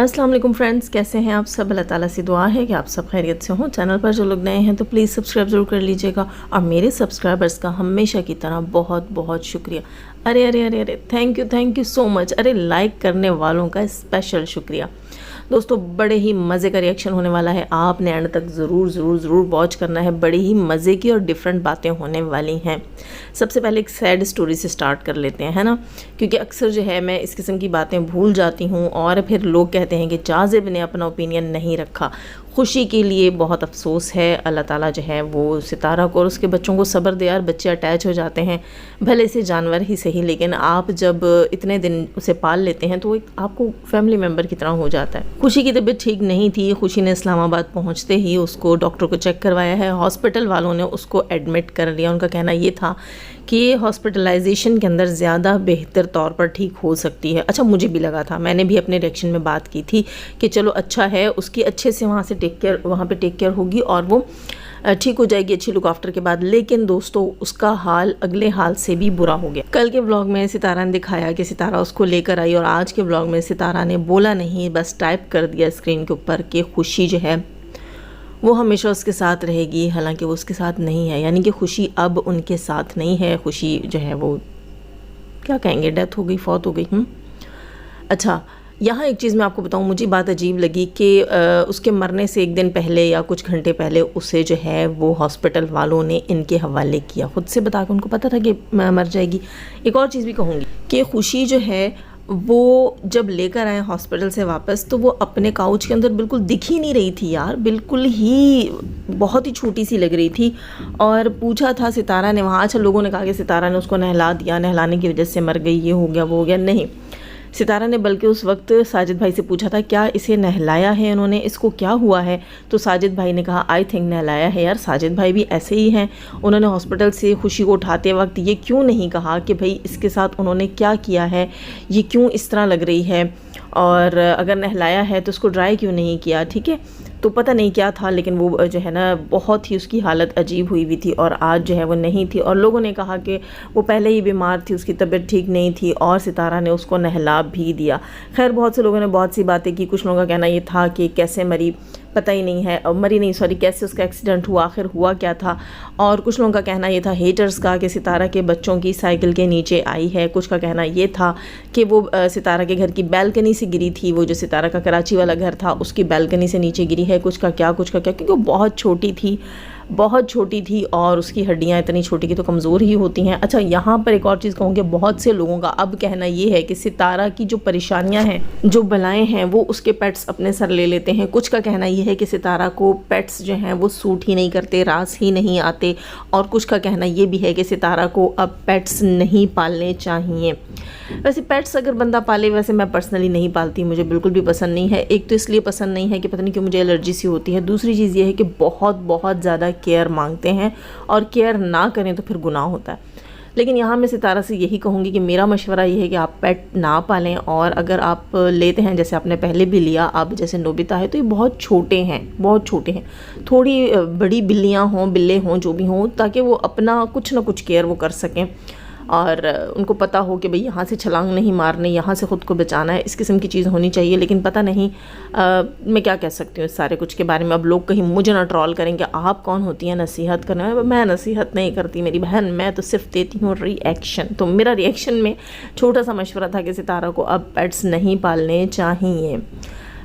अस्सलाम वालेकुम फ्रेंड्स, कैसे हैं आप सब। अल्लाह ताला से दुआ है कि आप सब खैरियत से हों। चैनल पर जो लोग नए हैं तो प्लीज़ सब्सक्राइब ज़रूर कर लीजिएगा और मेरे सब्सक्राइबर्स का हमेशा की तरह बहुत बहुत शुक्रिया। अरे अरे अरे अरे थैंक यू सो मच। अरे लाइक करने वालों का स्पेशल शुक्रिया। दोस्तों बड़े ही मज़े का रिएक्शन होने वाला है, आपने एंड तक ज़रूर वॉच करना है। बड़ी ही मज़े की और डिफरेंट बातें होने वाली हैं। सबसे पहले एक सैड स्टोरी से स्टार्ट कर लेते हैं, है ना, क्योंकि अक्सर जो है मैं इस किस्म की बातें भूल जाती हूँ और फिर लोग कहते हैं कि जाज़िब ने अपना ओपिनियन नहीं रखा। खुशी के लिए बहुत अफसोस है। अल्लाह ताला जो है वो सितारा को और उसके बच्चों को सब्र दे यार। बच्चे अटैच हो जाते हैं, भले से जानवर ही सही, लेकिन आप जब इतने दिन उसे पाल लेते हैं तो एक आपको फैमिली मेम्बर की तरह हो जाता है। खुशी की तबीयत ठीक नहीं थी। खुशी ने इस्लामाबाद पहुंचते ही उसको डॉक्टर को चेक करवाया है। हॉस्पिटल वालों ने उसको एडमिट कर लिया। उनका कहना ये था कि ये हॉस्पिटलाइजेशन के अंदर ज़्यादा बेहतर तौर पर ठीक हो सकती है। अच्छा, मुझे भी लगा था, मैंने भी अपने रिएक्शन में बात की थी कि चलो अच्छा है, उसकी अच्छे से वहाँ पे टेक केयर होगी और वो ठीक हो जाएगी अच्छी लुक आफ्टर के बाद। लेकिन दोस्तों उसका हाल अगले हाल से भी बुरा हो गया। कल के व्लॉग में सितारा ने दिखाया कि सितारा उसको लेकर आई और आज के व्लॉग में सितारा ने बोला नहीं, बस टाइप कर दिया स्क्रीन के ऊपर कि खुशी जो है वो हमेशा उसके साथ रहेगी। हालांकि वो उसके साथ नहीं है, यानी कि खुशी अब उनके साथ नहीं है। खुशी जो है वो क्या कहेंगे, डेथ हो गई, फौत हो गई। अच्छा, यहाँ एक चीज़ मैं आपको बताऊँ, मुझे बात अजीब लगी कि उसके मरने से एक दिन पहले या कुछ घंटे पहले उसे जो है वो हॉस्पिटल वालों ने इनके हवाले किया। खुद से बता के उनको पता था कि मर जाएगी। एक और चीज़ भी कहूँगी कि खुशी जो है वो जब लेकर आए हॉस्पिटल से वापस तो वो अपने काउच के अंदर बिल्कुल दिख ही नहीं रही थी यार, बिल्कुल ही बहुत ही छोटी सी लग रही थी। और पूछा था सितारा ने वहाँ, अच्छा लोगों ने कहा कि सितारा ने उसको नहला दिया, नहलाने की वजह से मर गई, ये हो गया वो हो गया। नहीं, सितारा ने बल्कि उस वक्त साजिद भाई से पूछा था क्या इसे नहलाया है इन्होंने, इसको क्या हुआ है। तो साजिद भाई ने कहा आई थिंक नहलाया है। यार साजिद भाई भी ऐसे ही हैं, उन्होंने हॉस्पिटल से खुशी को उठाते वक्त ये क्यों नहीं कहा कि भाई इसके साथ उन्होंने क्या किया है, ये क्यों इस तरह लग रही है, और अगर नहलाया है तो उसको ड्राई क्यों नहीं किया। ठीक है, तो पता नहीं क्या था, लेकिन वो जो है ना बहुत ही उसकी हालत अजीब हुई हुई थी और आज जो है वो नहीं थी। और लोगों ने कहा कि वो पहले ही बीमार थी, उसकी तबीयत ठीक नहीं थी और सितारा ने उसको नहला भी दिया। खैर बहुत से लोगों ने बहुत सी बातें की। कुछ लोगों का कहना ये था कि कैसे मरी पता ही नहीं है, मरी नहीं सॉरी, कैसे उसका एक्सीडेंट हुआ, आखिर हुआ क्या था। और कुछ लोगों का कहना ये था हेटर्स का कि सितारा के बच्चों की साइकिल के नीचे आई है। कुछ का कहना ये था कि वो सितारा के घर की बैल्कनी से गिरी थी, वो जो सितारा का कराची वाला घर था उसकी बैल्कनी से नीचे गिरी है। कुछ का क्या क्योंकि वो बहुत छोटी थी और उसकी हड्डियाँ इतनी छोटी की तो कमज़ोर ही होती हैं। अच्छा, यहाँ पर एक और चीज़ कहूँगी, बहुत से लोगों का अब कहना ये है कि सितारा की जो परेशानियाँ हैं, जो बलाएँ हैं, वो उसके पेट्स अपने सर ले लेते हैं। कुछ का कहना ये है कि सितारा को पेट्स जो हैं वो सूट ही नहीं करते, रास ही नहीं आते। और कुछ का कहना ये भी है कि सितारा को अब पेट्स नहीं पालने चाहिए। वैसे पेट्स अगर बंदा पाले, वैसे मैं पर्सनली नहीं पालती, मुझे बिल्कुल भी पसंद नहीं है। एक तो इसलिए पसंद नहीं है कि पता नहीं क्यों मुझे एलर्जी सी होती है। दूसरी चीज़ ये है कि बहुत ज़्यादा केयर मांगते हैं और केयर ना करें तो फिर गुनाह होता है। लेकिन यहाँ मैं सितारा से यही कहूँगी कि मेरा मशवरा ये है कि आप पेट ना पालें, और अगर आप लेते हैं जैसे आपने पहले भी लिया, अब जैसे नोबिता है तो ये बहुत छोटे हैं। थोड़ी बड़ी बिल्लियाँ हों, बिल्ले हों, जो भी हों, ताकि वो अपना कुछ ना कुछ केयर वो कर सकें और उनको पता हो कि भाई यहाँ से छलांग नहीं मारनी, यहाँ से ख़ुद को बचाना है। इस किस्म की चीज़ होनी चाहिए। लेकिन पता नहीं मैं क्या कह सकती हूँ इस सारे कुछ के बारे में। अब लोग कहीं मुझे ना ट्रोल करेंगे, आप कौन होती हैं नसीहत करने में। मैं नसीहत नहीं करती मेरी बहन, मैं तो सिर्फ देती हूँ रिएक्शन। तो मेरा रिएक्शन में छोटा सा मशवरा था कि सितारा को अब पेट्स नहीं पालने चाहिए।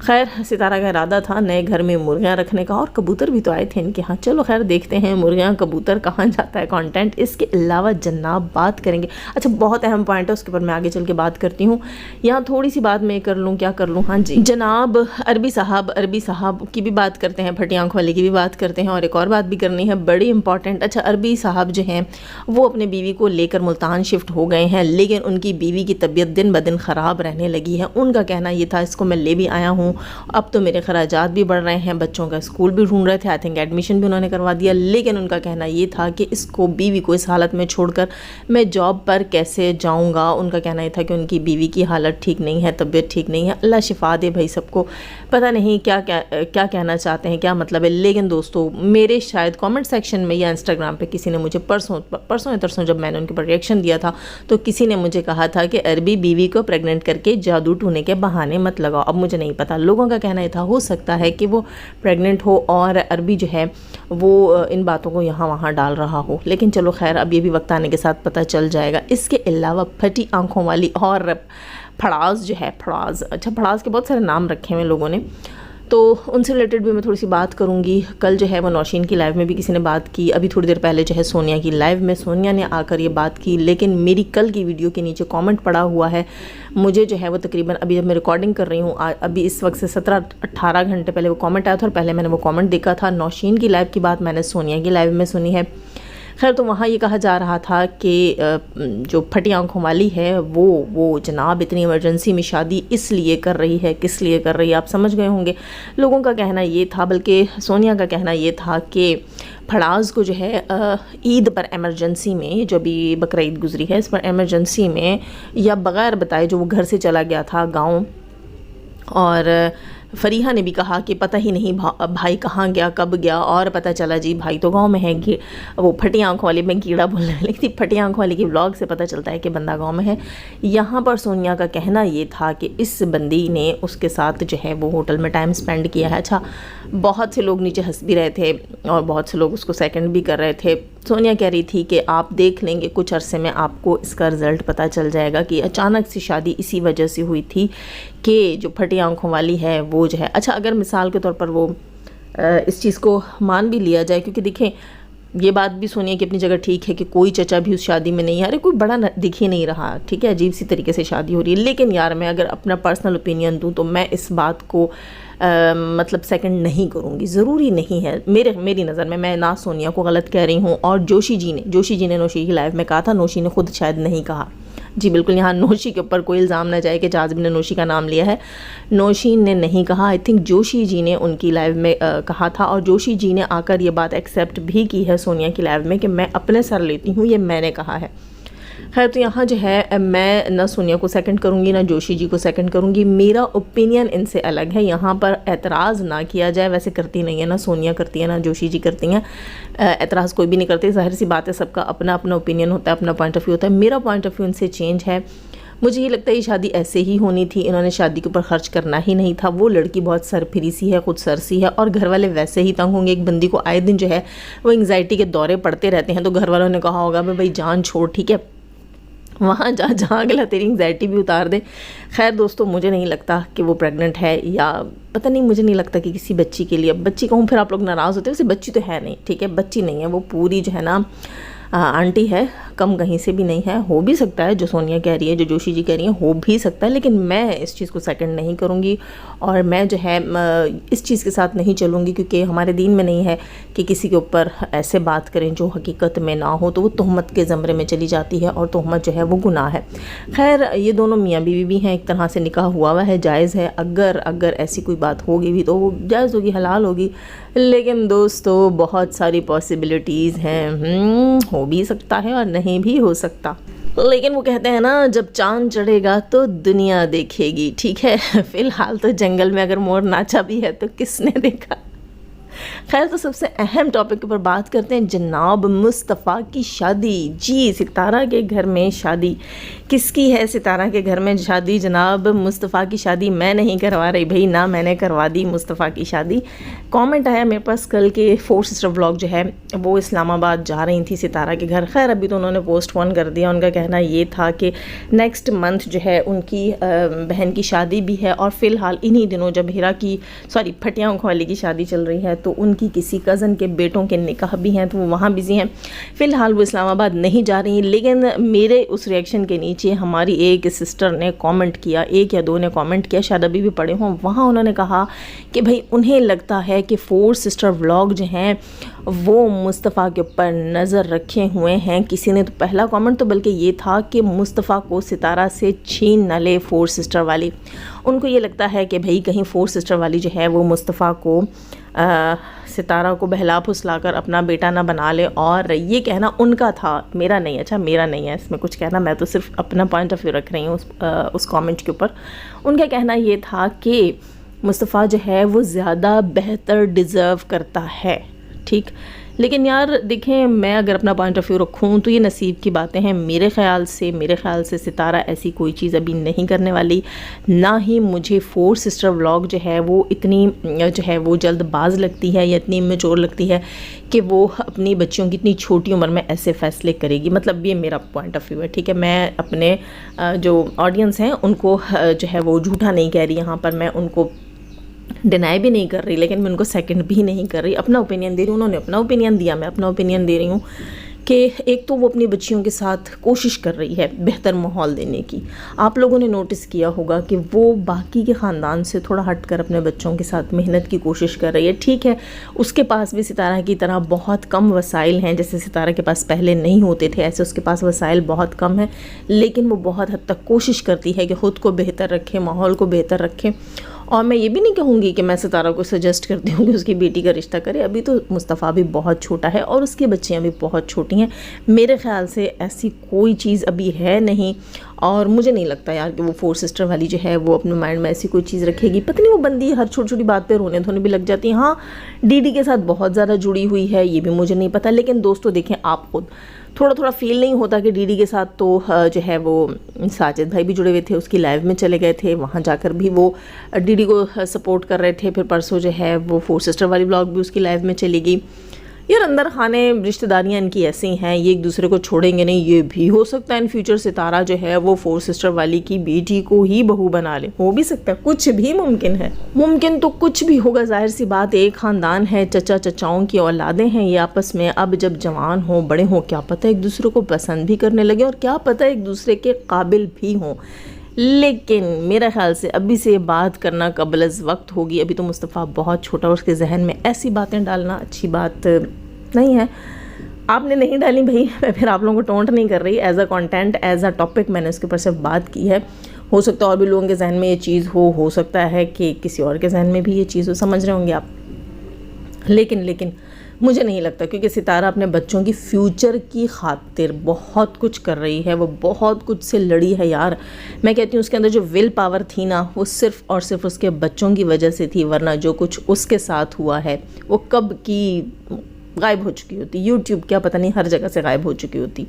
खैर सितारा का इरादा था नए घर में मुर्गियाँ रखने का, और कबूतर भी तो आए थे इनके यहाँ। चलो खैर देखते हैं मुर्गियाँ कबूतर कहाँ जाता है कंटेंट। इसके अलावा जनाब बात करेंगे, अच्छा बहुत अहम पॉइंट है, उसके ऊपर मैं आगे चल के बात करती हूँ। यहाँ थोड़ी सी बात मैं कर लूँ, क्या कर लूँ, हाँ जी, जनाब अरबी साहब की भी बात करते हैं, फटी आँख वाले की भी बात करते हैं, और एक और बात भी करनी है बड़ी इंपॉर्टेंट। अच्छा, अरबी साहब जो हैं वो अपने बीवी को लेकर मुल्तान शिफ्ट हो गए हैं, लेकिन उनकी बीवी की तबीयत दिन ब दिन ख़राब रहने लगी है। उनका कहना ये था इसको मैं ले भी आया हूँ, अब तो मेरे खर्चात भी बढ़ रहे हैं, बच्चों का स्कूल भी ढूंढ रहे थे, आई थिंक एडमिशन भी उन्होंने करवा दिया। लेकिन उनका कहना ये था कि इसको बीवी को इस हालत में छोड़कर मैं जॉब पर कैसे जाऊंगा। उनका कहना ये था कि उनकी बीवी की हालत ठीक नहीं है, तबीयत ठीक नहीं है। अल्लाह शिफा दे भाई सबको, पता नहीं क्या कहना चाहते हैं, क्या मतलब है। लेकिन दोस्तों मेरे शायद कमेंट सेक्शन में या इंस्टाग्राम पे किसी ने मुझे परसों या तरसों जब मैंने उनके ऊपर रिएक्शन दिया था तो किसी ने मुझे कहा था कि अरबी बीवी को प्रेग्नेंट करके जादू टूने के बहाने मत लगाओ। अब मुझे नहीं पता, लोगों का कहना ये था हो सकता है कि वो प्रेग्नेंट हो और अरबी जो है वो इन बातों को यहाँ वहाँ डाल रहा हो, लेकिन चलो खैर अब ये भी वक्त आने के साथ पता चल जाएगा। इसके अलावा फटी आंखों वाली और फड़ाज जो है, फड़ाज, अच्छा फड़ाज के बहुत सारे नाम रखे हुए लोगों ने, तो उनसे रिलेटेड भी मैं थोड़ी सी बात करूंगी। कल जो है वो नौशीन की लाइव में भी किसी ने बात की, अभी थोड़ी देर पहले जो है सोनिया की लाइव में सोनिया ने आकर ये बात की, लेकिन मेरी कल की वीडियो के नीचे कमेंट पड़ा हुआ है। मुझे जो है वो तकरीबन अभी जब मैं रिकॉर्डिंग कर रही हूँ अभी इस वक्त से 17-18 घंटे पहले वो कॉमेंट आया था और पहले मैंने वो कॉमेंट देखा था। नौशीन की लाइव की बात मैंने सोनिया की लाइव में सुनी है। खैर तो वहाँ ये कहा जा रहा था कि जो फटी आंखों वाली है वो जनाब इतनी इमरजेंसी में शादी इसलिए कर रही है, किस लिए कर रही है आप समझ गए होंगे। लोगों का कहना ये था, बल्कि सोनिया का कहना ये था कि फड़ाज को जो है ईद पर एमरजेंसी में, जो अभी बकरा ईद गुजरी है, इस पर एमरजेंसी में या बग़ैर बताए जो वो घर से चला गया था गाँव, और फरीहा ने भी कहा कि पता ही नहीं भाई कहाँ गया, कब गया, और पता चला जी भाई तो गांव में है। वो फटी आंखों वाली, मैं कीड़ा बोलने लगी थी, फटी आंखों वाली की व्लॉग से पता चलता है कि बंदा गांव में है। यहाँ पर सोनिया का कहना ये था कि इस बंदी ने उसके साथ जो है वो होटल में टाइम स्पेंड किया है। अच्छा, बहुत से लोग नीचे हंस भी रहे थे और बहुत से लोग उसको सेकंड भी कर रहे थे। सोनिया कह रही थी कि आप देख लेंगे कुछ अरसे में आपको इसका रिज़ल्ट पता चल जाएगा कि अचानक से शादी इसी वजह से हुई थी कि जो फटी आंखों वाली है वो जो है, अच्छा अगर मिसाल के तौर पर वो इस चीज़ को मान भी लिया जाए, क्योंकि देखें ये बात भी सोनिया की अपनी जगह ठीक है कि कोई चचा भी उस शादी में नहीं है, अरे कोई बड़ा दिख ही नहीं रहा, ठीक है, अजीब सी तरीके से शादी हो रही है। लेकिन यार मैं अगर अपना पर्सनल ओपिनियन दूं तो मैं इस बात को मतलब सेकंड नहीं करूँगी, ज़रूरी नहीं है मेरी नज़र में। मैं ना सोनिया को गलत कह रही हूँ, और जोशी जी ने नौशी की लाइव में कहा था, नौशी ने खुद शायद नहीं कहा जी, बिल्कुल यहाँ नौशी के ऊपर कोई इल्ज़ाम ना जाए कि जाज़िब ने नौशी का नाम लिया है, नौशी ने नहीं कहा। आई थिंक जोशी जी ने उनकी लाइव में कहा था, और जोशी जी ने आकर ये बात एक्सेप्ट भी की है सोनिया की लाइव में कि मैं अपने सर लेती हूँ, ये मैंने कहा है। खैर तो यहाँ जो है मैं ना सोनिया को सेकंड करूँगी ना जोशी जी को सेकंड करूँगी, मेरा ओपिनियन इनसे अलग है, यहाँ पर एतराज़ ना किया जाए। वैसे करती नहीं है, ना सोनिया करती है ना जोशी जी करती हैं, एतराज़ कोई भी नहीं करते, ज़ाहिर सी बात है, सबका अपना अपना ओपिनियन होता है, अपना पॉइंट ऑफ व्यू होता है। मेरा पॉइंट ऑफ व्यू इनसे चेंज है। मुझे ये लगता है ये शादी ऐसे ही होनी थी, इन्होंने शादी के ऊपर खर्च करना ही नहीं था। वो लड़की बहुत सरफिरी सी है, खुद सरसी है, और घर वाले वैसे ही तंग होंगे। एक बंदी को आए दिन जो है वो एंग्जाइटी के दौरे पड़ते रहते हैं, तो घर वालों ने कहा होगा भाई जान छोड़, ठीक है, वहाँ जा जहाँ अगला तेरी एंग्जाइटी भी उतार दे। खैर दोस्तों, मुझे नहीं लगता कि वो प्रेग्नेंट है, या पता नहीं, मुझे नहीं लगता कि किसी बच्ची के लिए, अब बच्ची कहूँ फिर आप लोग नाराज़ होते हैं, वैसे बच्ची तो है नहीं, ठीक है, बच्ची नहीं है, वो पूरी जो है ना आंटी है, कम कहीं से भी नहीं है। हो भी सकता है जो सोनिया कह रही है, जो जोशी जी कह रही हैं, हो भी सकता है, लेकिन मैं इस चीज़ को सेकंड नहीं करूँगी, और मैं जो है इस चीज़ के साथ नहीं चलूँगी, क्योंकि हमारे दीन में नहीं है कि किसी के ऊपर ऐसे बात करें जो हकीकत में ना हो, तो वो तहमत के ज़मरे में चली जाती है, और तहमत जो है वो गुनाह है। खैर ये दोनों मियाँ बीवी भी हैं, एक तरह से निकाह हुआ है, जायज़ है। अगर ऐसी कोई बात होगी भी तो वो जायज़ होगी, हलाल होगी, लेकिन दोस्तों बहुत सारी पॉसिबिलिटीज़ हैं, हो भी सकता है और नहीं भी हो सकता। लेकिन वो कहते हैं ना, जब चांद चढ़ेगा तो दुनिया देखेगी, ठीक है। फ़िलहाल तो जंगल में अगर मोर नाचा भी है तो किसने देखा। खैर तो सबसे अहम टॉपिक के ऊपर बात करते हैं, जनाब मुस्तफ़ा की शादी। जी, सितारा के घर में शादी। किसकी है सितारा के घर में शादी? जनाब मुस्तफ़ा की शादी मैं नहीं करवा रही भाई, ना मैंने करवा दी मुस्तफ़ा की शादी। कमेंट आया मेरे पास कल के 4 सिस्टर व्लॉग जो है वो इस्लामाबाद जा रही थी सितारा के घर। खैर अभी तो उन्होंने पोस्टपोन कर दिया। उनका कहना ये था कि नेक्स्ट मंथ जो है उनकी बहन की शादी भी है, और फ़िलहाल इन्हीं दिनों जब हीरा की फटिया वाली की शादी चल रही है तो उनकी किसी कज़न के बेटों के निकाह भी हैं, तो वो वहाँ बिज़ी हैं। फ़िलहाल वो इस्लामाबाद नहीं जा रही। लेकिन मेरे उस रिएक्शन के नीचे हमारी एक सिस्टर ने कमेंट किया, एक या दो ने कमेंट किया, शायद अभी भी पढ़े हों। वहाँ उन्होंने कहा कि भाई उन्हें लगता है कि 4 सिस्टर व्लॉग जो हैं वो मुस्तफ़ा के ऊपर नज़र रखे हुए हैं। किसी ने तो पहला कमेंट तो बल्कि ये था कि मुस्तफ़ा को सितारा से छीन न ले 4 सिस्टर वाली। उनको ये लगता है कि भाई कहीं 4 सिस्टर वाली जो है वो मुस्तफ़ा को सितारा को बहला फुसलाकर अपना बेटा ना बना ले। और ये कहना उनका था, मेरा नहीं। अच्छा मेरा नहीं है इसमें कुछ कहना, मैं तो सिर्फ अपना पॉइंट ऑफ व्यू रख रही हूँ उस कमेंट के ऊपर। उनका कहना ये था कि मुस्तफ़ा जो है वो ज़्यादा बेहतर डिज़र्व करता है, ठीक। लेकिन यार देखें, मैं अगर अपना पॉइंट ऑफ व्यू रखूँ तो ये नसीब की बातें हैं। मेरे ख़्याल से सितारा ऐसी कोई चीज़ अभी नहीं करने वाली, ना ही मुझे फोर सिस्टर व्लॉग जो है वो इतनी जो है वो जल्दबाज लगती है या इतनी इमेच्योर लगती है कि वो अपनी बच्चियों की इतनी छोटी उम्र में ऐसे फ़ैसले करेगी। मतलब ये मेरा पॉइंट ऑफ व्यू है, ठीक है। मैं अपने जो ऑडियंस हैं उनको जो है वो झूठा नहीं कह रही, यहाँ पर मैं उनको डिनाई भी नहीं कर रही, लेकिन मैं उनको सेकंड भी नहीं कर रही, अपना ओपिनियन दे रही हूँ। उन्होंने अपना ओपिनियन दिया, मैं अपना ओपिनियन दे रही हूँ कि एक तो वो अपनी बच्चियों के साथ कोशिश कर रही है बेहतर माहौल देने की। आप लोगों ने नोटिस किया होगा कि वो बाकी के ख़ानदान से थोड़ा हटकर अपने बच्चों के साथ मेहनत की कोशिश कर रही है। ठीक है, उसके पास भी सितारा की तरह बहुत कम वसाइल हैं, जैसे सितारा के पास पहले नहीं होते थे, ऐसे उसके पास वसाइल बहुत कम है, लेकिन वो बहुत हद तक कोशिश करती है कि ख़ुद को बेहतर रखे, माहौल को बेहतर रखे। और मैं ये भी नहीं कहूँगी कि मैं सितारा को सजेस्ट करती हूँ कि उसकी बेटी का रिश्ता करे। अभी तो मुस्तफ़ा भी बहुत छोटा है और उसकी बच्चियाँ भी बहुत छोटी हैं। मेरे ख़्याल से ऐसी कोई चीज़ अभी है नहीं, और मुझे नहीं लगता यार कि वो फोर सिस्टर वाली जो है वो अपने माइंड में ऐसी कोई चीज़ रखेगी। पता नहीं वो बंदी हर छोटी छोटी बात पे रोने धोने भी लग जाती है। हाँ, डीडी के साथ बहुत ज़्यादा जुड़ी हुई है, ये भी मुझे नहीं पता। लेकिन दोस्तों देखें, आप खुद थोड़ा थोड़ा फील नहीं होता कि डीडी के साथ तो जो है वो साजिद भाई भी जुड़े हुए थे, उसकी लाइव में चले गए थे, वहाँ जाकर भी वो डीडी को सपोर्ट कर रहे थे। फिर परसों जो है वो फोर सिस्टर वाली ब्लॉग भी उसकी लाइव में चली गई। यार अंदर खाने रिश्तेदारियाँ इनकी ऐसी हैं, ये एक दूसरे को छोड़ेंगे नहीं। ये भी हो सकता है इन फ्यूचर सितारा जो है वो फोर सिस्टर वाली की बेटी को ही बहू बना ले, हो भी सकता है, कुछ भी मुमकिन है। मुमकिन तो कुछ भी होगा, जाहिर सी बात, एक ख़ानदान है, चचा चचाओं की औलादें हैं ये आपस में। अब जब जवान हो, बड़े हों, क्या पता एक दूसरे को पसंद भी करने लगे और क्या पता एक दूसरे के काबिल भी हों। लेकिन मेरा ख्याल से अभी से बात करना कबल अज़ वक्त होगी। अभी तो मुस्तफ़ा बहुत छोटा और उसके जहन में ऐसी बातें डालना अच्छी बात नहीं है। आपने नहीं डाली भाई, मैं फिर आप लोगों को टोंट नहीं कर रही। As a content, as a topic मैंने उसके ऊपर सिर्फ बात की है। हो सकता है और भी लोगों के जहन में ये चीज़ हो सकता है कि किसी और के जहन में भी ये चीज़ हो, समझ रहे होंगे आप। लेकिन मुझे नहीं लगता, क्योंकि सितारा अपने बच्चों की फ्यूचर की खातिर बहुत कुछ कर रही है, वो बहुत कुछ से लड़ी है यार। मैं कहती हूँ उसके अंदर जो विल पावर थी ना, वो सिर्फ़ और सिर्फ उसके बच्चों की वजह से थी, वरना जो कुछ उसके साथ हुआ है वो कब की गायब हो चुकी होती। यूट्यूब क्या पता नहीं हर जगह से गायब हो चुकी होती।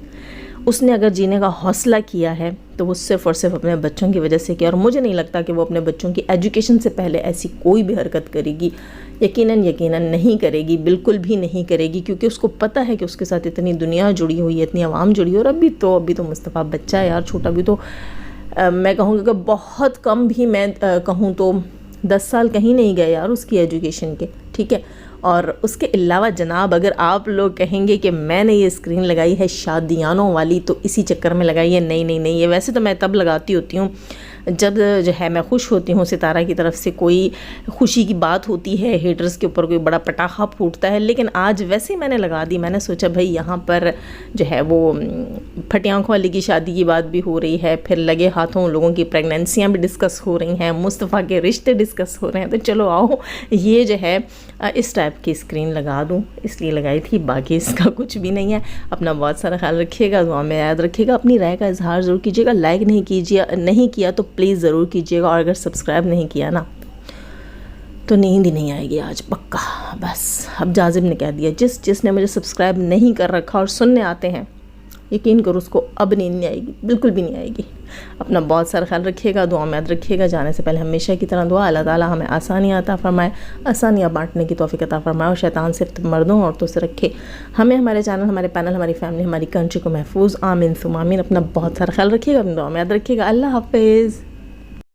उसने अगर जीने का हौसला किया है तो वो सिर्फ़ और सिर्फ अपने बच्चों की वजह से किया, और मुझे नहीं लगता कि वो अपने बच्चों की एजुकेशन से पहले ऐसी कोई भी हरकत करेगी। यकीनन नहीं करेगी, बिल्कुल भी नहीं करेगी, क्योंकि उसको पता है कि उसके साथ इतनी दुनिया जुड़ी हुई है, इतनी आवाम जुड़ी है। और अभी तो मुस्तफ़ा बच्चा है यार, छोटा भी तो मैं कहूँगी कि बहुत कम भी मैं कहूँ तो 10 साल कहीं नहीं गए यार उसकी एजुकेशन के, ठीक है। और उसके अलावा जनाब, अगर आप लोग कहेंगे कि मैंने ये स्क्रीन लगाई है शादियानों वाली तो इसी चक्कर में लगाई है, नहीं, ये वैसे तो मैं तब लगाती होती हूँ जब जो है मैं खुश होती हूँ, सितारा की तरफ से कोई खुशी की बात होती है, हेटर्स के ऊपर कोई बड़ा पटाखा फूटता है। लेकिन आज वैसे ही मैंने लगा दी, मैंने सोचा भाई यहाँ पर जो है वो फटी आँखों वाली की शादी की बात भी हो रही है, फिर लगे हाथों लोगों की प्रेगनेंसियाँ भी डिस्कस हो रही हैं, मुस्तफ़ा के रिश्ते डिस्कस हो रहे हैं, तो चलो आओ ये जो है इस टाइप की स्क्रीन लगा दूँ, इसलिए लगाई थी। बाकी इसका कुछ भी नहीं है। अपना बहुत सारा ख्याल रखिएगा, दुआ में याद रखिएगा, अपनी राय का इजहार ज़रूर कीजिएगा। लाइक नहीं किया तो प्लीज़ ज़रूर कीजिएगा, और अगर सब्सक्राइब नहीं किया ना तो नींद ही नहीं आएगी आज पक्का। बस अब जाजिम ने कह दिया, जिसने मुझे सब्सक्राइब नहीं कर रखा और सुनने आते हैं, यकीन करो उसको अब नींद नहीं आएगी, बिल्कुल भी नहीं आएगी। अपना बहुत सारा ख्याल रखिएगा, दुआ में याद रखिएगा। जाने से पहले हमेशा की तरह दुआ, अल्लाह ताला हमें आसानियाँ अता फरमाए, आसानियाँ बांटने की तौफीक अता फरमाए, और शैतान सिर्फ मर्दों औरतों से रखे। हमें, हमारे चैनल, हमारे पैनल, हमारी फैमिली, हमारी कंट्री को महफूज आमीन सुम आमीन। अपना बहुत सारा ख्याल रखिएगा, अपनी दुआ में याद रखिएगा। अल्लाह हाफिज़।